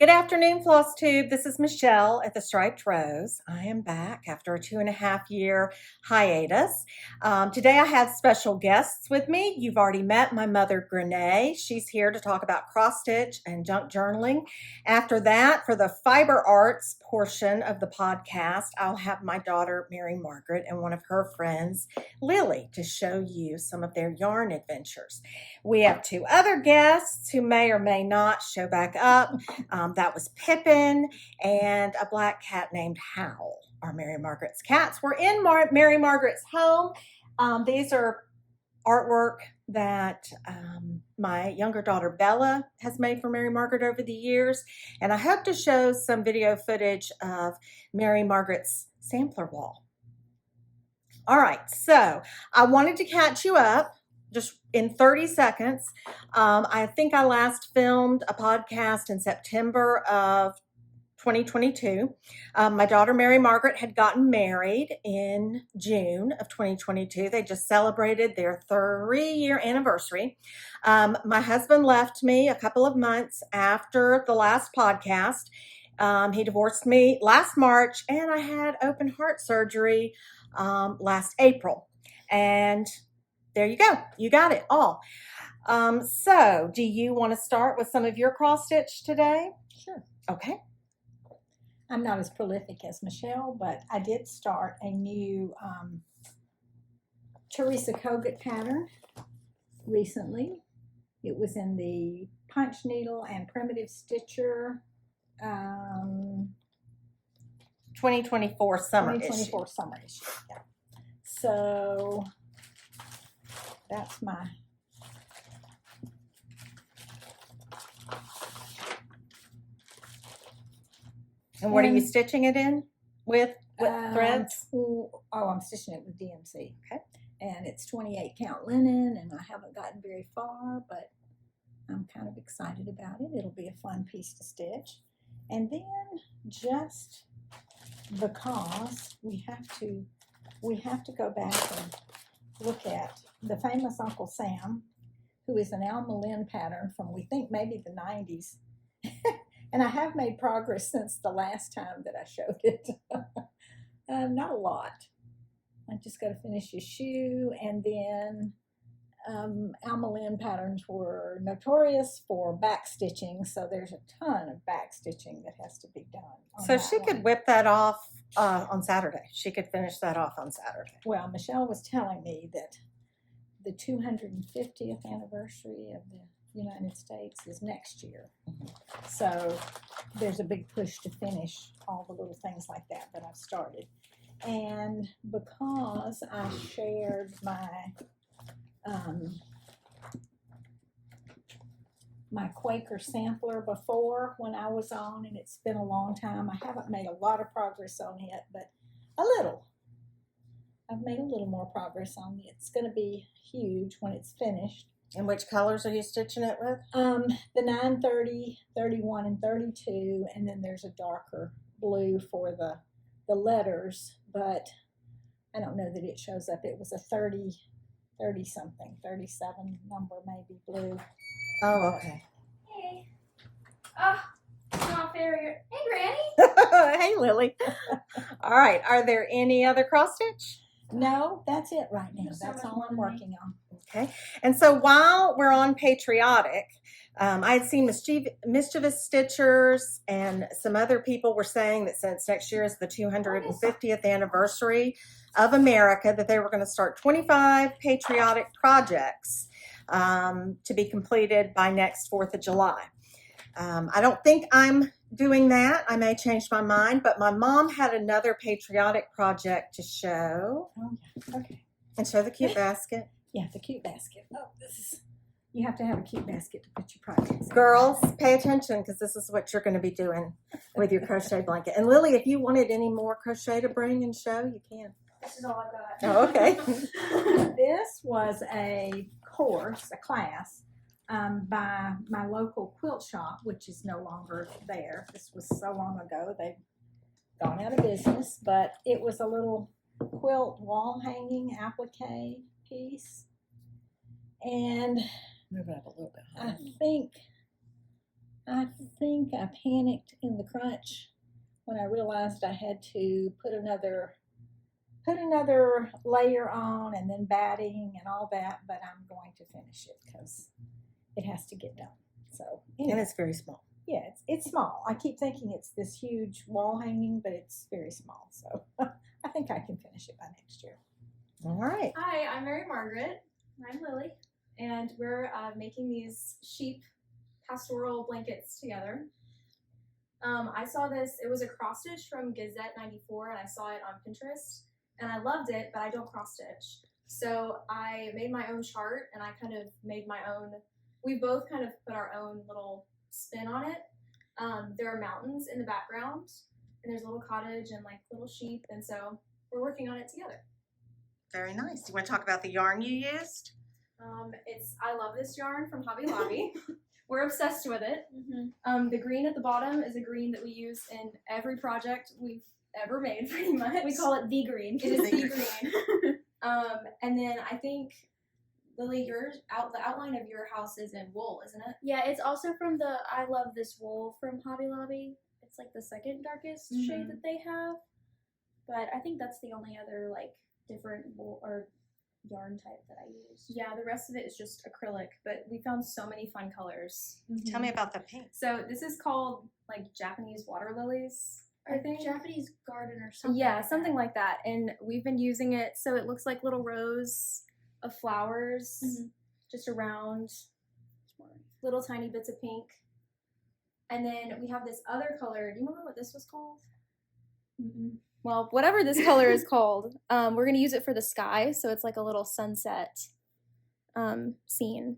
Good afternoon, Flosstube. This is Michele at the Striped Rose. I am back after a 2.5-year hiatus. Today I have special guests with me. You've already met my mother, Grenae. She's here to talk about cross stitch and junk journaling. After that, for the fiber arts portion of the podcast, I'll have my daughter, Mary Margaret, and one of her friends, Lily, to show you some of their yarn adventures. We have two other guests who may or may not show back up. That was Pippin and a black cat named Howl. Are Mary Margaret's cats. We're in Mary Margaret's home. These are artwork that my younger daughter Bella has made for Mary Margaret over the years. And I hope to show some video footage of Mary Margaret's sampler wall. All right, so I wanted to catch you up just in 30 seconds. I think I last filmed a podcast in September of 2022. My daughter Mary Margaret had gotten married in June of 2022. They just celebrated their 3-year anniversary. My husband left me a couple of months after the last podcast. He divorced me last March, and I had open heart surgery last April. And there you go. You got it all. So do you want to start with some of your cross stitch today? Sure. Okay. I'm not as prolific as Michele, but I did start a new Teresa Kogut pattern recently. It was in the punch needle and primitive stitcher 2024 summer 2024 issue. Summer issue. Yeah. So that's my And what are you stitching it in with threads? I'm stitching it with DMC. Okay. And it's 28 count linen, and I haven't gotten very far, but I'm kind of excited about it. It'll be a fun piece to stitch. And then just because we have to go back and look at the famous Uncle Sam, who is an Alma Lynn pattern from, we think, maybe the 90s. And I have made progress since the last time that I showed it. Not a lot. I just got to finish his shoe. And then Alma Lynn patterns were notorious for back stitching, so there's a ton of back stitching that has to be done. So she could whip that off on Saturday. She could finish that off on Saturday. Well, Michele was telling me that the 250th anniversary of the United States is next year. So there's a big push to finish all the little things like that I've started. And because I shared my my Quaker sampler before when I was on, and it's been a long time, I haven't made a lot of progress on it, but a little. I've made a little more progress on it. It's going to be huge when it's finished. And which colors are you stitching it with? The 930, 31, and 32, and then there's a darker blue for the letters, but I don't know that it shows up. It was a 30 something, 37 number maybe blue. Oh, okay. Hey. Not fair. Hey, Granny. Hey, Lily. All right. Are there any other cross stitch? No, that's it right now. That's all I'm working on. Okay. And so while we're on patriotic, I had seen Mischievous Stitchers and some other people were saying that since next year is the 250th anniversary of America, that they were going to start 25 patriotic projects to be completed by next 4th of July. I don't think I'm doing that. I may change my mind, but my mom had another patriotic project to show. Oh, yeah. Okay. And show the cute basket. Yeah, the cute basket. Oh, you have to have a cute basket to put your projects in. Girls, pay attention because this is what you're going to be doing with your crochet blanket. And Lily, if you wanted any more crochet to bring and show, you can. This is all I've got. Oh, okay. This was a course, a class, by my local quilt shop, which is no longer there. This was so long ago, they've gone out of business, but it was a little quilt wall hanging applique piece. And Move it up a little bit. I think I think I panicked in the crunch when I realized I had to put another layer on and then batting and all that, but I'm going to finish it because it has to get done. So And anyway, it's very small. yeah, it's small. I keep thinking it's this huge wall hanging, but it's very small. So I think I can finish it by next year. All right. Hi, I'm Mary Margaret. I'm Lily, and we're making these sheep pastoral blankets together. I saw this, it was a cross stitch from Gazette 94, and I saw it on Pinterest, and I loved it, but I don't cross stitch. So I made my own chart, and I kind of made my own, we both kind of put our own little spin on it. There are mountains in the background, and there's a little cottage and like little sheep, and so we're working on it together. Very nice. Do you want to talk about the yarn you used? I love this yarn from Hobby Lobby. We're obsessed with it. Mm-hmm. The green at the bottom is a green that we use in every project we've ever made, pretty much. We call it the green. It is the green. And then I think, Lily, the outline of your house is in wool, isn't it? Yeah, it's also from the I Love This Wool from Hobby Lobby. It's like the second darkest shade that they have. But I think that's the only other like different wool or yarn type that I use. Yeah, the rest of it is just acrylic, but we found so many fun colors. Tell me about the pink. So this is called like Japanese water lilies, I think. Japanese garden or something. Yeah, like something like that. And we've been using it so it looks like little rows of flowers just around, little tiny bits of pink. And then we have this other color. Do you remember what this was called? Well, whatever this color is called, we're going to use it for the sky. So it's like a little sunset scene.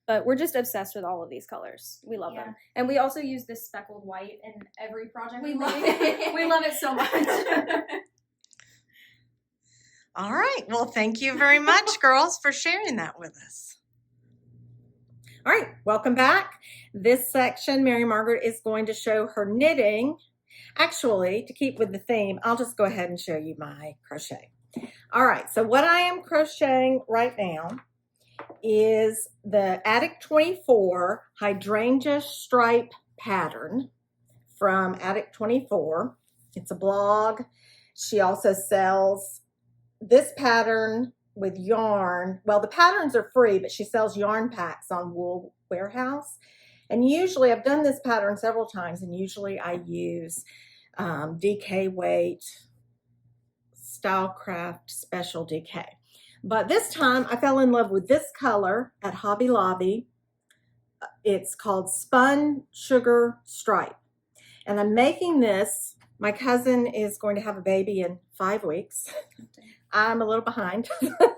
But we're just obsessed with all of these colors. We love them. And we also use this speckled white in every project we love it. We love it so much. All right. Well, thank you very much, girls, for sharing that with us. All right. Welcome back. This section, Mary Margaret is going to show her knitting. Actually, to keep with the theme, I'll just go ahead and show you my crochet. All right. So what I am crocheting right now is the Attic 24 hydrangea stripe pattern from Attic 24. It's a blog. She also sells this pattern with yarn. Well, the patterns are free, but she sells yarn packs on Wool Warehouse. And usually, I've done this pattern several times, and usually I use DK Weight Stylecraft Special DK. But this time, I fell in love with this color at Hobby Lobby. It's called Spun Sugar Stripe. And I'm making this. My cousin is going to have a baby in 5 weeks. I'm a little behind.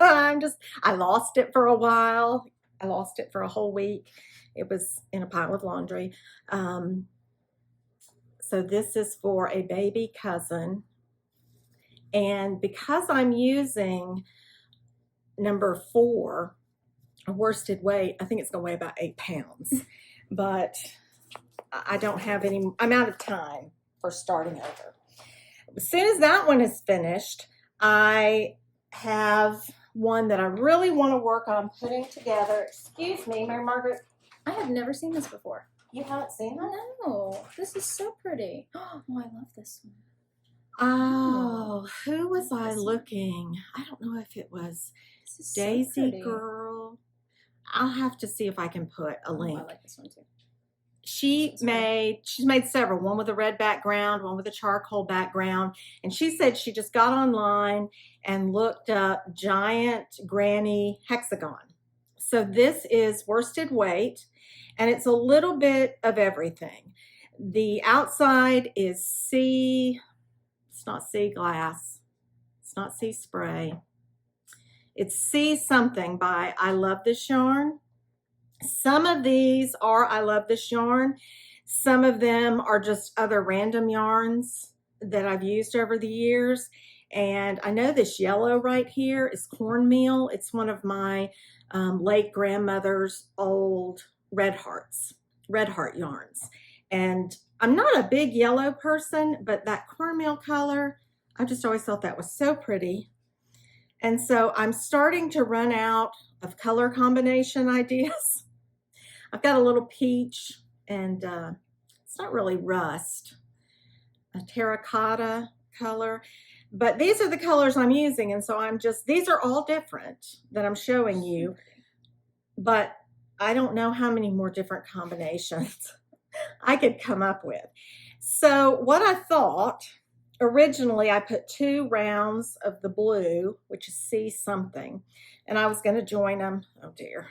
I lost it for a while. I lost it for a whole week. It was in a pile of laundry. So this is for a baby cousin. And because I'm using number 4, a worsted weight, I think it's going to weigh about 8 pounds. But I don't have any, I'm out of time for starting over. As soon as that one is finished, I have one that I really want to work on putting together. Excuse me, Mary Margaret. I have never seen this before. You haven't seen that? No, this is so pretty. Oh, I love this one. Oh, who was I looking? I don't know if it was Daisy Girl. I'll have to see if I can put a link. I like this one too. She's made several, one with a red background, one with a charcoal background. And she said she just got online and looked up giant granny hexagon. So this is worsted weight, and it's a little bit of everything. The outside is sea, it's not sea glass, it's not sea spray. It's sea something by I Love This Yarn. Some of these are I Love This Yarn. Some of them are just other random yarns that I've used over the years. And I know this yellow right here is cornmeal. It's one of my late grandmother's old red heart yarns. And I'm not a big yellow person, but that cornmeal color, I just always thought that was so pretty. And so I'm starting to run out of color combination ideas. I've got a little peach and it's not really rust, a terracotta color. But these are the colors I'm using, and so these are all different that I'm showing you, but I don't know how many more different combinations I could come up with. So what I thought, originally I put 2 rounds of the blue, which is C something, and I was going to join them. Oh dear,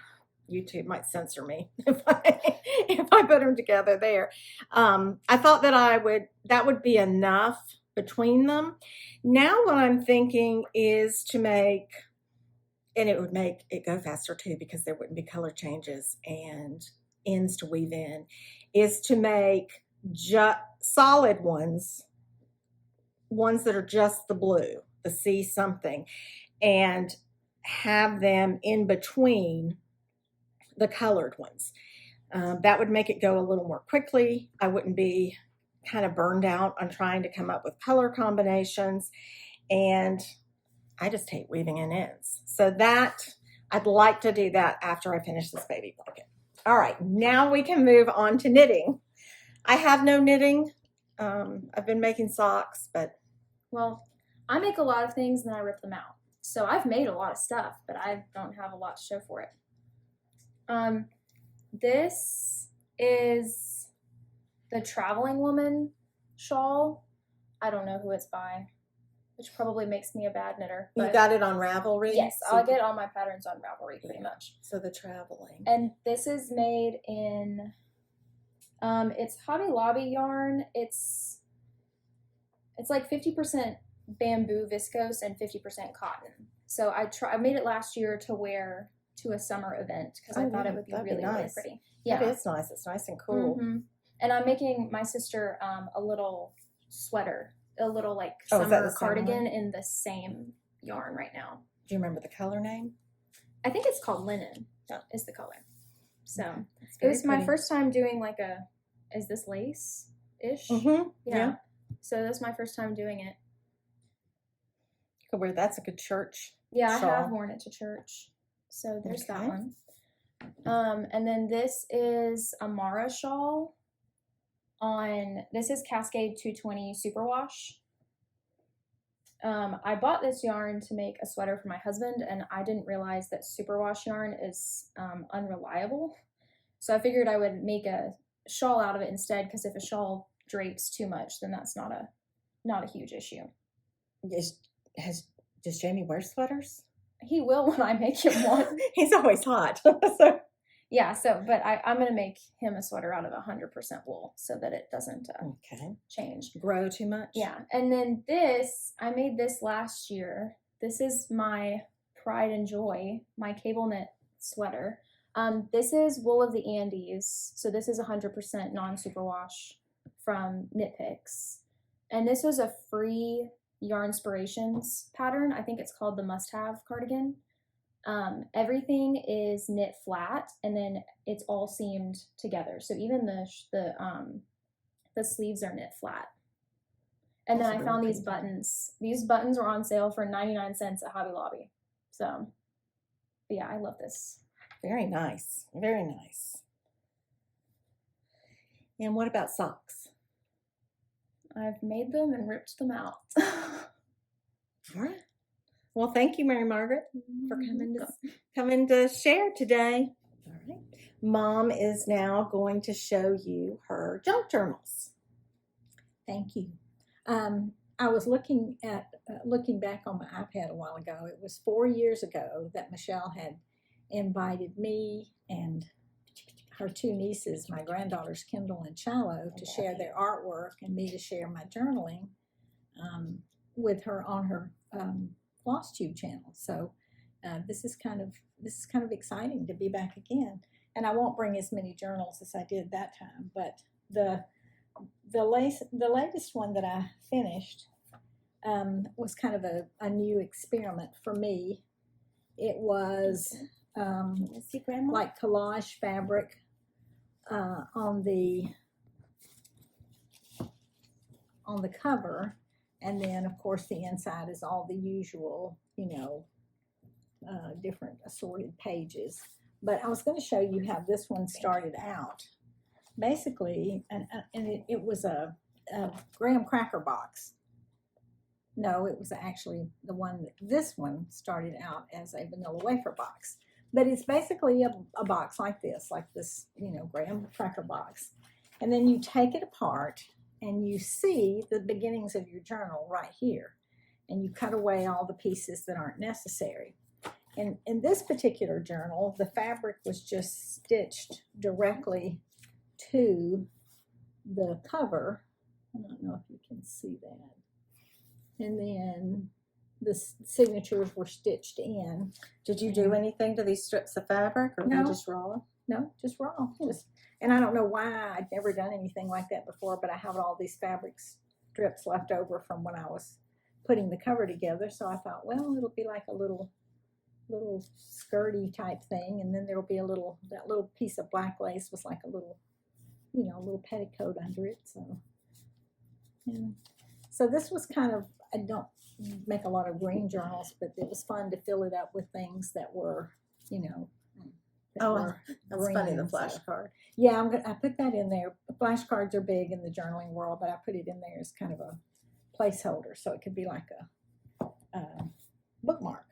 YouTube might censor me if I put them together there. I thought that would be enough between them. Now what I'm thinking is to make, and it would make it go faster too because there wouldn't be color changes and ends to weave in, is to make solid ones that are just the blue, the C something, and have them in between the colored ones. That would make it go a little more quickly. I wouldn't be kind of burned out on trying to come up with color combinations, and I just hate weaving in ends. So I'd like to do that after I finish this baby blanket. All right, now we can move on to knitting. I have no knitting. I've been making socks, but Well, I make a lot of things and then I rip them out. So I've made a lot of stuff, but I don't have a lot to show for it. This is the Traveling Woman shawl. I don't know who it's by, which probably makes me a bad knitter. you got it on Ravelry? Yes, So I'll get all my patterns on Ravelry pretty much. So the traveling. And this is made in, it's Hobby Lobby yarn. It's like 50% bamboo viscose and 50% cotton. So I made it last year to wear to a summer event because I thought it would be really nice. pretty. Yeah, It is nice. It's nice and cool. Mm-hmm. And I'm making my sister a little sweater, a little like Oh, is that summer the same cardigan one? in the same yarn right now. Do you remember the color name? I think it's called linen. Oh. Is the color. So It's it was very my pretty. first time doing like is this lace ish? Mm-hmm. Yeah. So that's my first time doing it. Could wear that's a good church. Yeah, shawl. I have worn it to church. So there's that Okay. one. And then this is a Mara shawl this is Cascade 220 Superwash. I bought this yarn to make a sweater for my husband, and I didn't realize that superwash yarn is unreliable. So I figured I would make a shawl out of it instead, because if a shawl drapes too much, then that's not a huge issue. Does Jamie wear sweaters? He will when I make him one. He's always hot. So. Yeah, but I'm going to make him a sweater out of 100% wool so that it doesn't change. Grow too much? Yeah, and then I made this last year. This is my pride and joy, my cable knit sweater. This is Wool of the Andes, so this is 100% non-superwash from Knit Picks. And this was a free Yarnspirations pattern. I think it's called the Must-Have cardigan. Everything is knit flat, and then it's all seamed together. So even the sleeves are knit flat. And then I found these buttons. These buttons were on sale for 99 cents at Hobby Lobby. So, but yeah, I love this. Very nice. Very nice. And what about socks? I've made them and ripped them out. All right. Well, thank you, Mary Margaret, for coming to share today. All right. Mom is now going to show you her junk journals. Thank you. I was looking back on my iPad a while ago. It was 4 years ago that Michele had invited me and her 2 nieces, my granddaughters Kendall and Shiloh, to share their artwork and me to share my journaling with her on her Flosstube channel. So this is kind of exciting to be back again. And I won't bring as many journals as I did that time, but the latest one that I finished was kind of a new experiment for me. It was like collage fabric on the cover, and then of course the inside is all the usual, different assorted pages. But I was going to show you how this one started out. basically, it was a graham cracker box. No, it was actually the one that this one started out as a vanilla wafer box. But it's basically a box like this, graham cracker box. And then you take it apart and you see the beginnings of your journal right here. And you cut away all the pieces that aren't necessary. And in this particular journal, the fabric was just stitched directly to the cover. I don't know if you can see that. And then the signatures were stitched in. Did you do anything to these strips of fabric, or No. they just raw? No, just raw. And I don't know why I'd never done anything like that before, but I have all these fabric strips left over from when I was putting the cover together. So I thought, well, it'll be like a little skirty type thing, and then there'll be that little piece of black lace was like a little petticoat under it. So, yeah. So this was kind of, I don't make a lot of green journals, but it was fun to fill it up with things that were, That's funny, the green, so. flashcard. Yeah, I put that in there. Flashcards are big in the journaling world, but I put it in there as kind of a placeholder, so it could be like a bookmark.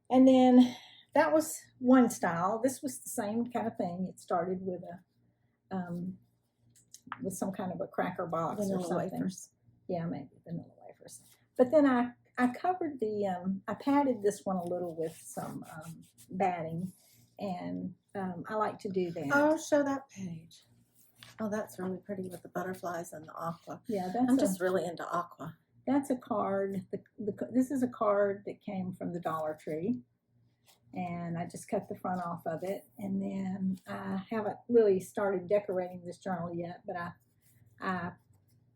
And then that was one style. This was the same kind of thing. It started with with some kind of a cracker box or something. Wafers. Yeah, maybe vanilla wafers. But then I covered I padded this one a little with some batting, and I like to do that. Oh, show that page. Oh, that's really pretty with the butterflies and the aqua. Yeah, I'm just really into aqua. That's a card. This is a card that came from the Dollar Tree, and I just cut the front off of it. And then I haven't really started decorating this journal yet, but I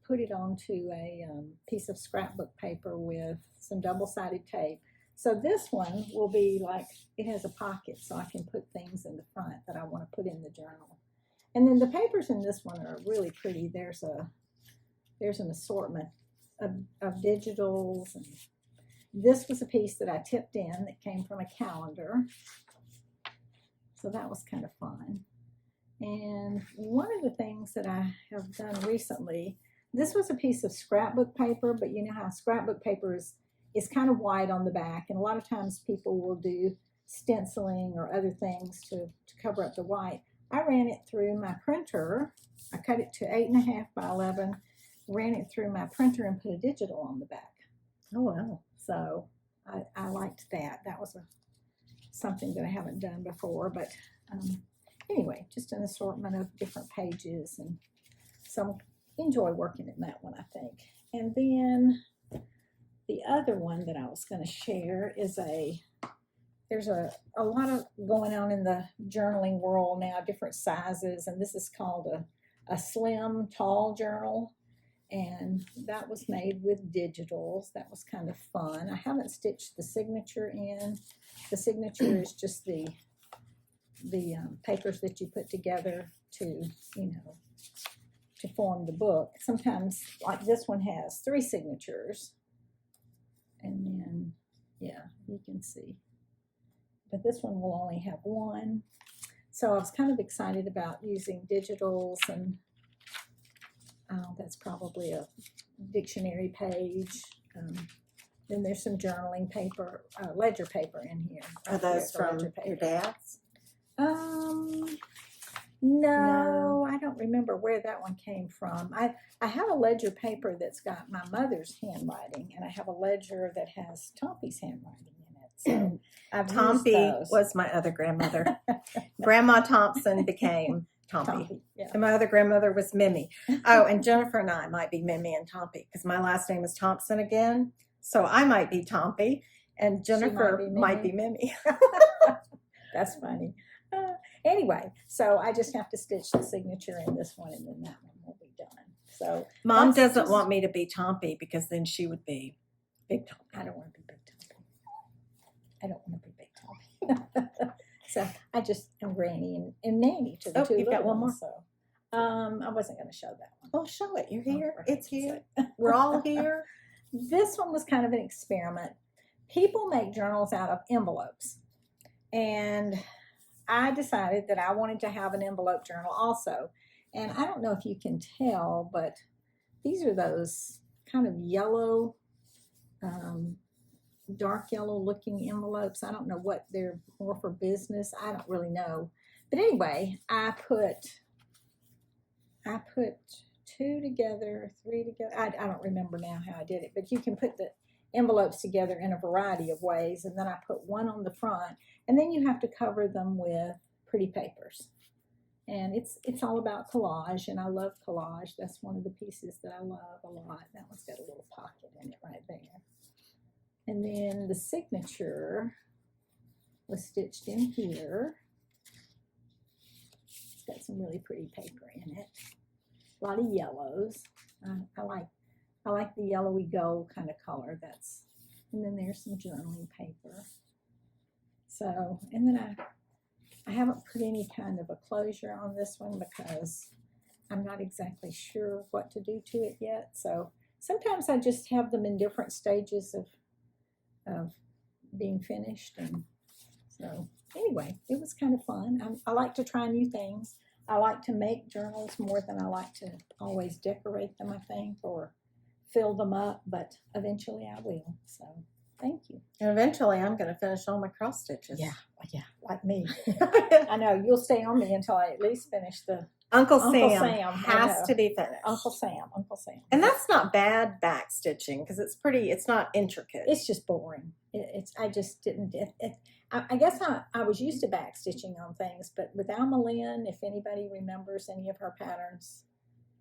put it onto a piece of scrapbook paper with some double-sided tape. So this one will be like, it has a pocket, so I can put things in the front that I want to put in the journal. And then the papers in this one are really pretty. There's an assortment of digitals, and this was a piece that I tipped in that came from a calendar, so that was kind of fun. And one of the things that I have done recently, this was a piece of scrapbook paper, but you know how scrapbook paper is kind of wide on the back, and a lot of times people will do stenciling or other things to cover up the white. I ran it through my printer. I cut it to 8.5 by 11, ran it through my printer, and put a digital on the back. Oh, wow. So I liked that. That was something that I haven't done before. But anyway, just an assortment of different pages, and so enjoy working in that one, I think. And then the other one that I was going to share is there's a lot of going on in the journaling world now, different sizes, and this is called a slim tall journal, and that was made with digitals. That was kind of fun. I haven't stitched the signature in. The signature is just the papers that you put together to form the book. Sometimes, like this one has 3 signatures, and then yeah, you can see. But this one will only have 1. So I was kind of excited about using digitals, and that's probably a dictionary page. Then there's some journaling paper, ledger paper in here. Are those from your dad's? No, I don't remember where that one came from. I have a ledger paper that's got my mother's handwriting, and I have a ledger that has Tompy's handwriting in it. So I've Tompy used those. was my other grandmother. Grandma Thompson became Tompy. Yeah. And my other grandmother was Mimi. Oh, and Jennifer and I might be Mimi and Tompy, because my last name is Thompson again. So I might be Tompy, and Jennifer might be Mimi. That's funny. Anyway, so I just have to stitch the signature in this one, and then that one will be done. So Mom doesn't want me to be Tompy, because then she would be Big Tompy. I don't want to be Big Tompy. I don't want to be Big Tompy. So I just am Granny and Nanny to the two you've got little one more. ones, so I wasn't going to show that one. Well, show it. You're here. for It's heaven's here. sake. We're all here. This one was kind of an experiment. People make journals out of envelopes, and I decided that I wanted to have an envelope journal also. And I don't know if you can tell, but these are those kind of yellow, dark yellow looking envelopes. I don't know what they're more for business. I don't really know. But anyway, I put 2 together, 3 together. I don't remember now how I did it, but you can put the envelopes together in a variety of ways. And then I put one on the front, and then you have to cover them with pretty papers. And it's all about collage, and I love collage. That's one of the pieces that I love a lot. That one's got a little pocket in it right there. And then the signature was stitched in here. It's got some really pretty paper in it. A lot of yellows. I like the yellowy gold kind of color. And then there's some journaling paper. So, and then I haven't put any kind of a closure on this one because I'm not exactly sure what to do to it yet. So sometimes I just have them in different stages of being finished. And so anyway, it was kind of fun. I like to try new things. I like to make journals more than I like to always decorate them, I think, or fill them up, but eventually I will. So thank you. And eventually I'm going to finish all my cross stitches. Yeah, like me. I know, you'll stay on me until I at least finish the Uncle Uncle Sam Sam, I has know. to be finished. Uncle Sam. And that's not bad back stitching because it's not intricate. It's just boring. I just didn't. I guess I was used to back stitching on things, but with Alma Lynn, if anybody remembers any of her patterns,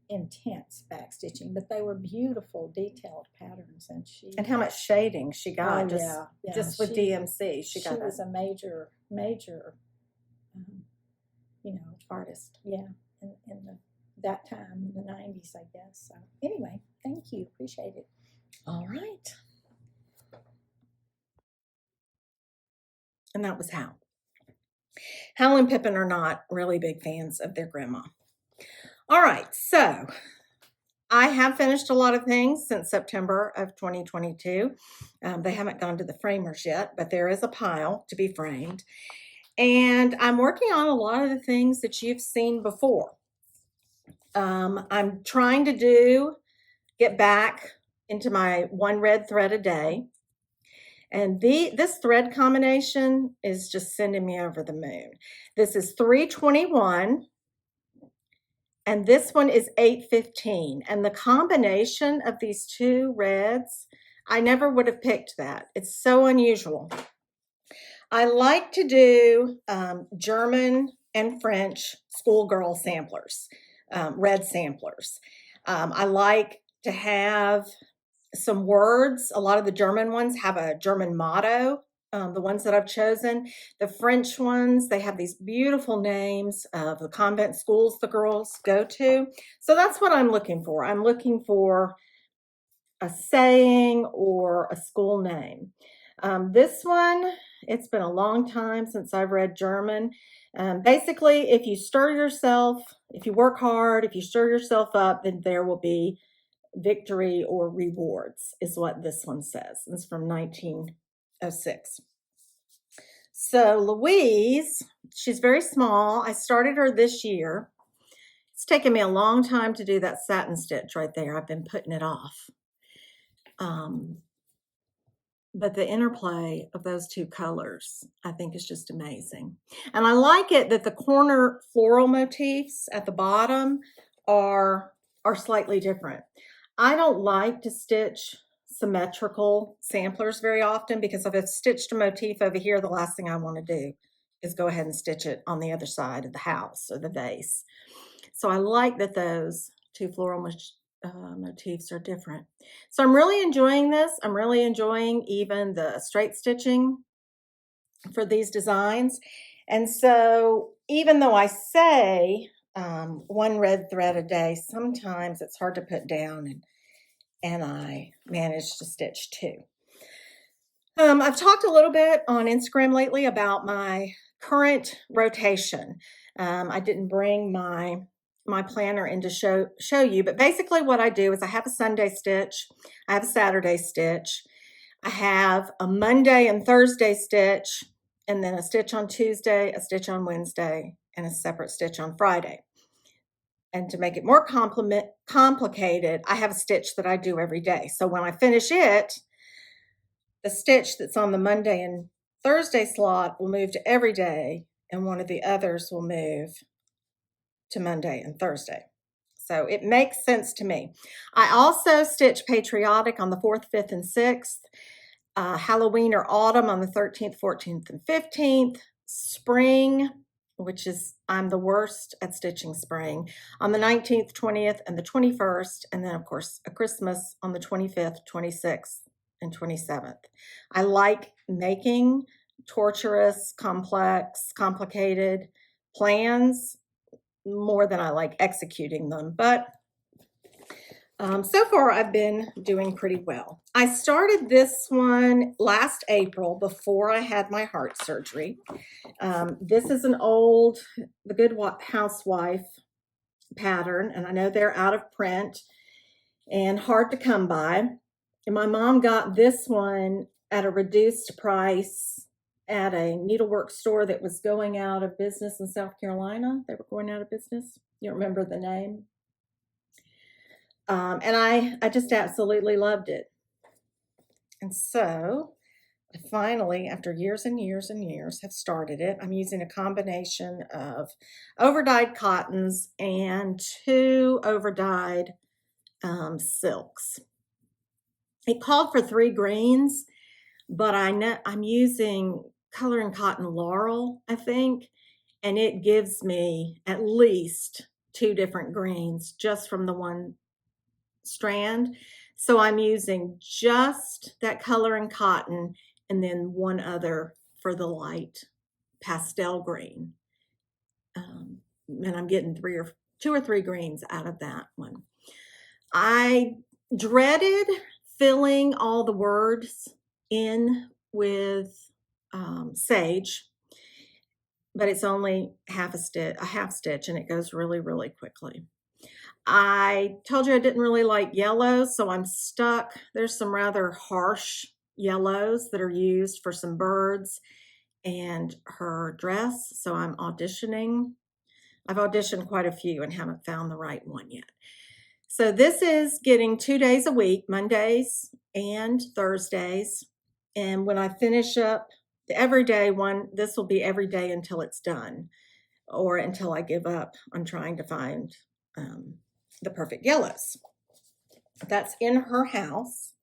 intense back stitching, but they were beautiful, detailed patterns, and how much shading she got just with DMC. She was a major, artist. Yeah, in that time in the 90s, I guess. So anyway, thank you, appreciate it. All right. And that was Hal. Hal and Pippin are not really big fans of their grandma. All right, so I have finished a lot of things since September of 2022. They haven't gone to the framers yet, but there is a pile to be framed. And I'm working on a lot of the things that you've seen before. I'm trying to get back into my one red thread a day. And this thread combination is just sending me over the moon. This is 321, and this one is 815. And the combination of these two reds, I never would have picked that. It's so unusual. I like to do German and French schoolgirl samplers, red samplers. I like to have some words. A lot of the German ones have a German motto, the ones that I've chosen. The French ones, they have these beautiful names of the convent schools the girls go to. So that's what I'm looking for. I'm looking for a saying or a school name. This one, it's been a long time since I've read German. Basically, if you stir yourself, if you work hard, if you stir yourself up, then there will be victory or rewards, is what this one says. It's from 1906. So Louise, she's very small. I started her this year. It's taken me a long time to do that satin stitch right there. I've been putting it off. But the interplay of those two colors, I think, is just amazing. And I like it that the corner floral motifs at the bottom are slightly different. I don't like to stitch symmetrical samplers very often because if I've stitched a motif over here, the last thing I want to do is go ahead and stitch it on the other side of the house or the vase. So I like that those two floral motifs are different. So I'm really enjoying this. I'm really enjoying even the straight stitching for these designs. And so even though I say one red thread a day, sometimes it's hard to put down, and I managed to stitch two. I've talked a little bit on Instagram lately about my current rotation. I didn't bring my planner in to show you, but basically what I do is I have a Sunday stitch, I have a Saturday stitch, I have a Monday and Thursday stitch, and then a stitch on Tuesday, a stitch on Wednesday, and a separate stitch on Friday. And to make it more complicated, I have a stitch that I do every day. So when I finish it, the stitch that's on the Monday and Thursday slot will move to every day, and one of the others will move to Monday and Thursday. So it makes sense to me. I also stitch patriotic on the 4th, 5th, and 6th, Halloween or autumn on the 13th, 14th, and 15th, spring, which is, I'm the worst at stitching spring, on the 19th, 20th, and the 21st, and then of course a Christmas on the 25th, 26th, and 27th. I like making torturous, complex, complicated plans more than I like executing them, but so far I've been doing pretty well. I started this one last April before I had my heart surgery. This is an old The Good Housewife pattern, and I know they're out of print and hard to come by. And my mom got this one at a reduced price at a needlework store that was going out of business in South Carolina. They were going out of business. You don't remember the name? And I just absolutely loved it. And so I finally, after years and years and years, have started it. I'm using a combination of overdyed cottons and 2 overdyed silks. It called for 3 greens, but I know I'm using Color and Cotton Laurel, I think, and it gives me at least 2 different greens just from the one strand. So I'm using just that Color and Cotton and then one other for the light pastel green. And I'm getting 2 or 3 greens out of that one. I dreaded filling all the words in with sage, but it's only a half stitch, and it goes really, really quickly. I told you I didn't really like yellows, so I'm stuck. There's some rather harsh yellows that are used for some birds and her dress, so I'm auditioning. I've auditioned quite a few and haven't found the right one yet. So this is getting 2 days a week, Mondays and Thursdays. And when I finish up the everyday one, this will be every day until it's done, or until I give up on trying to find the perfect yellows. That's in her house.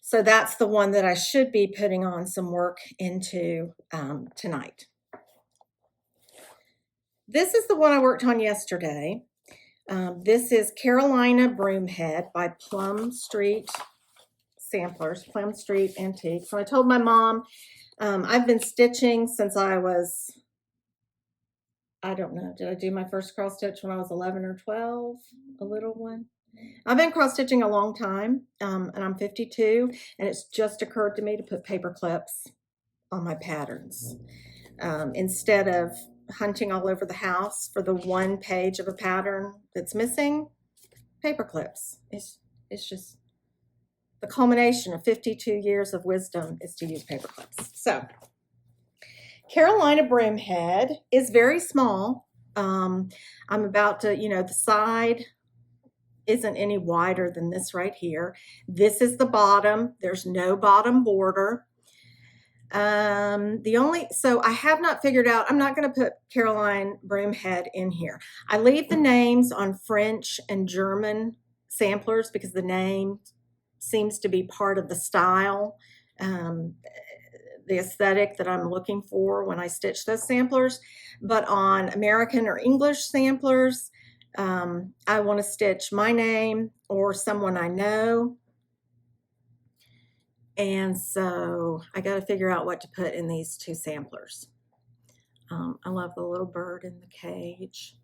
So that's the one that I should be putting on some work into tonight. This is the one I worked on yesterday. This is Carolina Broomhead by Plum Street Samplers, Plum Street Antiques. So I told my mom, I've been stitching since I was, I don't know, did I do my first cross stitch when I was 11 or 12? A little one. I've been cross stitching a long time, and I'm 52, and it's just occurred to me to put paper clips on my patterns instead of hunting all over the house for the one page of a pattern that's missing. Paper clips. It's just the culmination of 52 years of wisdom is to use paper clips. So Carolina Broomhead is very small. I'm about to, the side isn't any wider than this right here. This is the bottom. There's no bottom border. So I have not figured out, I'm not going to put Caroline Broomhead in here. I leave the names on French and German samplers because the name seems to be part of the style, the aesthetic that I'm looking for when I stitch those samplers. But on American or English samplers, I want to stitch my name or someone I know. And so I got to figure out what to put in these 2 samplers. I love the little bird in the cage.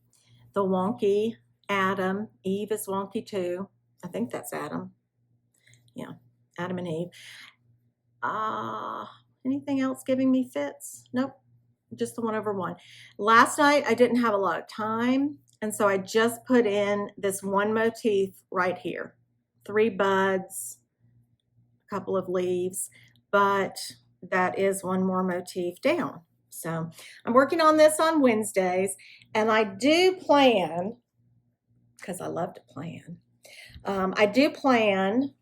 The wonky Adam. Eve is wonky too. I think that's Adam. Yeah, Adam and Eve. Anything else giving me fits? Nope, just the 1/1. Last night I didn't have a lot of time, and so I just put in this one motif right here. 3 buds, a couple of leaves, but that is one more motif down. So I'm working on this on Wednesdays, and I do plan, because I love to plan, I do plan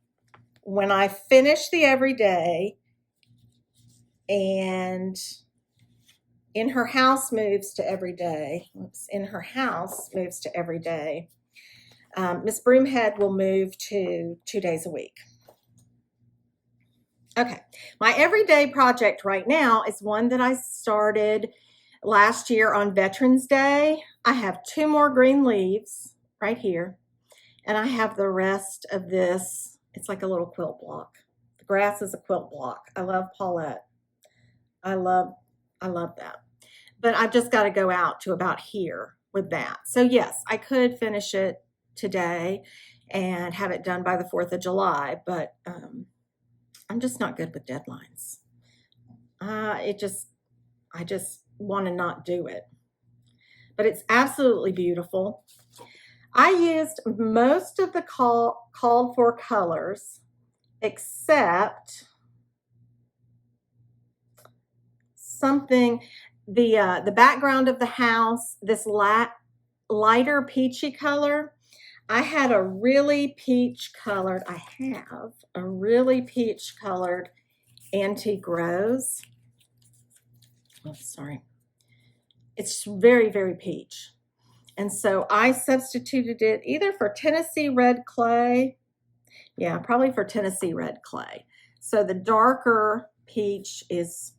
when I finish the everyday and in her house moves to everyday. In her house moves to everyday. Miss Broomhead will move to 2 days a week. Okay, my everyday project right now is one that I started last year on Veterans Day. I have 2 more green leaves right here, and I have the rest of this. It's like a little quilt block. The grass is a quilt block. I love Paulette. I love that. But I've just got to go out to about here with that. So yes, I could finish it today and have it done by the 4th of July, but I'm just not good with deadlines. I just want to not do it. But it's absolutely beautiful. I used most of the called for colors, except something, the background of the house, this lighter peachy color. I have a really peach colored antique rose. Oh, sorry. It's very, very peach. And so I substituted it either for Tennessee red clay. Yeah, probably for Tennessee red clay. So the darker peach is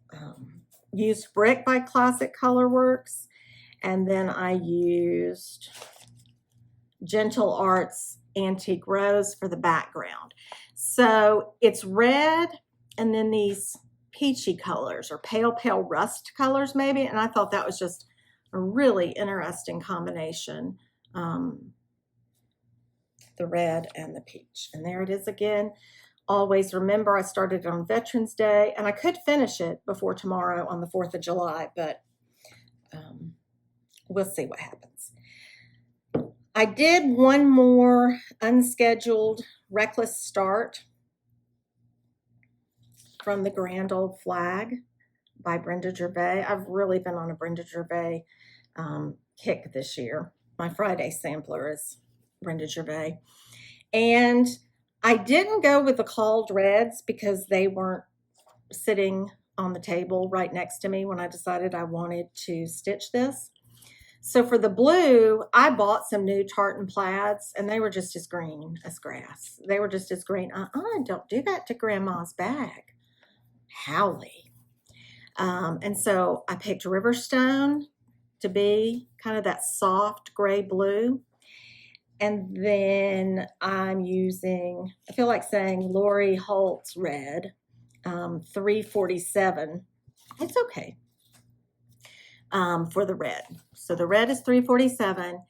used brick by Classic Colorworks. And then I used Gentle Arts Antique Rose for the background. So it's red and then these peachy colors or pale rust colors maybe. And I thought that was just a really interesting combination. The red and the peach. And there it is again. Always remember I started on Veterans Day and I could finish it before tomorrow on the 4th of July, but we'll see what happens. I did one more unscheduled reckless start from the Grand Old Flag by Brenda Gervais. I've really been on a Brenda Gervais kick this year. My Friday sampler is Brenda Gervais. And I didn't go with the called reds because they weren't sitting on the table right next to me when I decided I wanted to stitch this. So for the blue, I bought some new tartan plaids and they were just as green as grass. They were just as green. Don't do that to Grandma's bag. Howley. And so I picked Riverstone to be kind of that soft gray blue. And then I'm using, I feel like saying Lori Holt's red, 347. It's okay. For the red. So the red is 347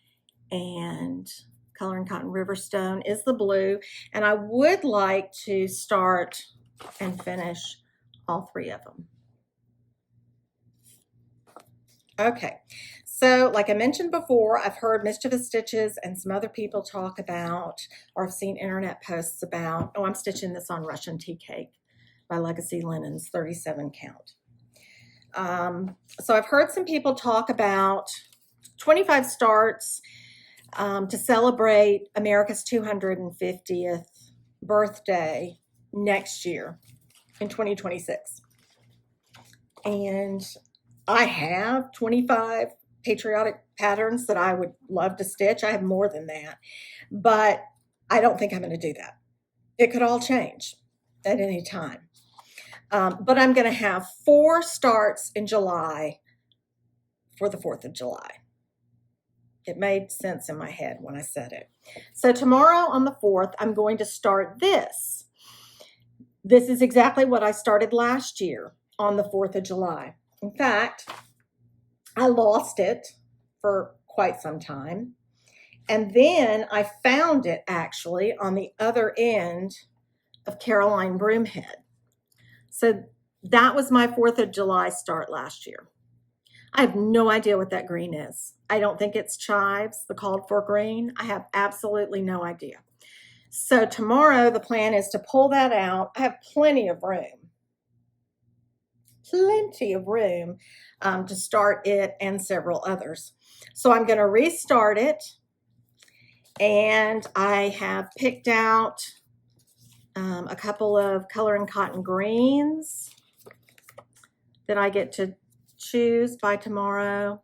and Color and Cotton Riverstone is the blue. And I would like to start and finish all 3 of them. Okay, so like I mentioned before, I've heard Mischievous Stitches and some other people talk about, or I've seen internet posts about, oh, I'm stitching this on Russian Tea Cake by Legacy Linens, 37 count. So I've heard some people talk about 25 starts to celebrate America's 250th birthday next year in 2026. And I have 25 patriotic patterns that I would love to stitch. I have more than that, but I don't think I'm going to do that. It could all change at any time. But I'm going to have 4 starts in July for the 4th of July. It made sense in my head when I said it. So tomorrow on the 4th, I'm going to start this. This is exactly what I started last year on the 4th of July. In fact, I lost it for quite some time. And then I found it actually on the other end of Caroline Broomhead. So that was my 4th of July start last year. I have no idea what that green is. I don't think it's chives, the called for green. I have absolutely no idea. So tomorrow the plan is to pull that out. I have plenty of room plenty of room to start it and several others. So I'm going to restart it, and I have picked out a couple of Color and Cotton greens that I get to choose by tomorrow,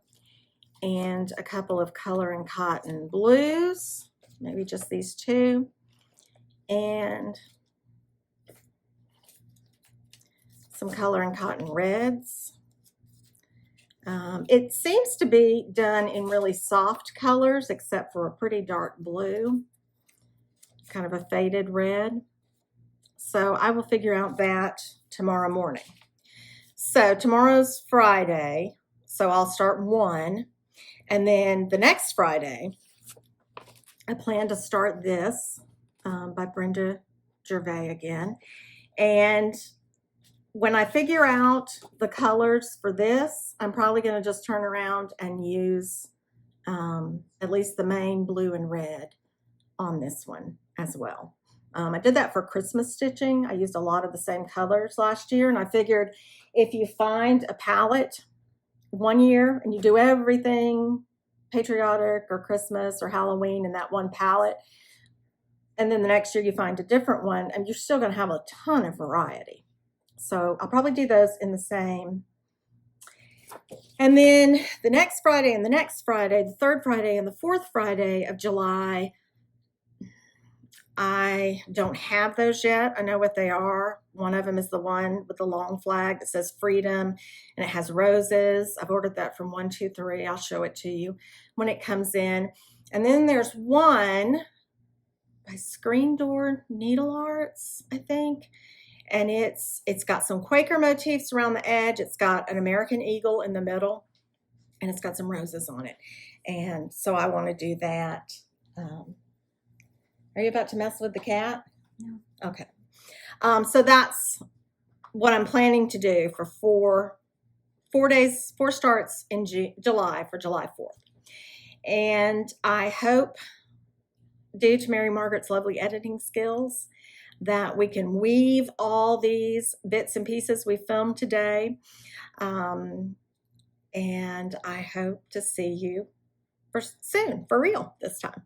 and a couple of Color and Cotton blues, maybe just these two, and some Color and Cotton reds. It seems to be done in really soft colors except for a pretty dark blue, kind of a faded red. So I will figure out that tomorrow morning. So tomorrow's Friday, so I'll start one, and then the next Friday I plan to start this by Brenda Gervais again. And when I figure out the colors for this, I'm probably going to just turn around and use at least the main blue and red on this one as well. I did that for Christmas stitching. I used a lot of the same colors last year, and I figured if you find a palette one year and you do everything patriotic or Christmas or Halloween in that one palette, and then the next year you find a different one, and you're still going to have a ton of variety. So I'll probably do those in the same. And then the next Friday and the next Friday, the third Friday and the fourth Friday of July, I don't have those yet. I know what they are. One of them is the one with the long flag that says freedom, and it has roses. I've ordered that from 123. I'll show it to you when it comes in. And then there's one by Screen Door Needle Arts, I think. And it's got some Quaker motifs around the edge. It's got an American eagle in the middle, and it's got some roses on it. And so I want to do that. Are you about to mess with the cat? No. Okay. So that's what I'm planning to do for four starts in July for July 4th. And I hope, due to Mary Margaret's lovely editing skills, that we can weave all these bits and pieces we filmed today. And I hope to see you soon, for real this time.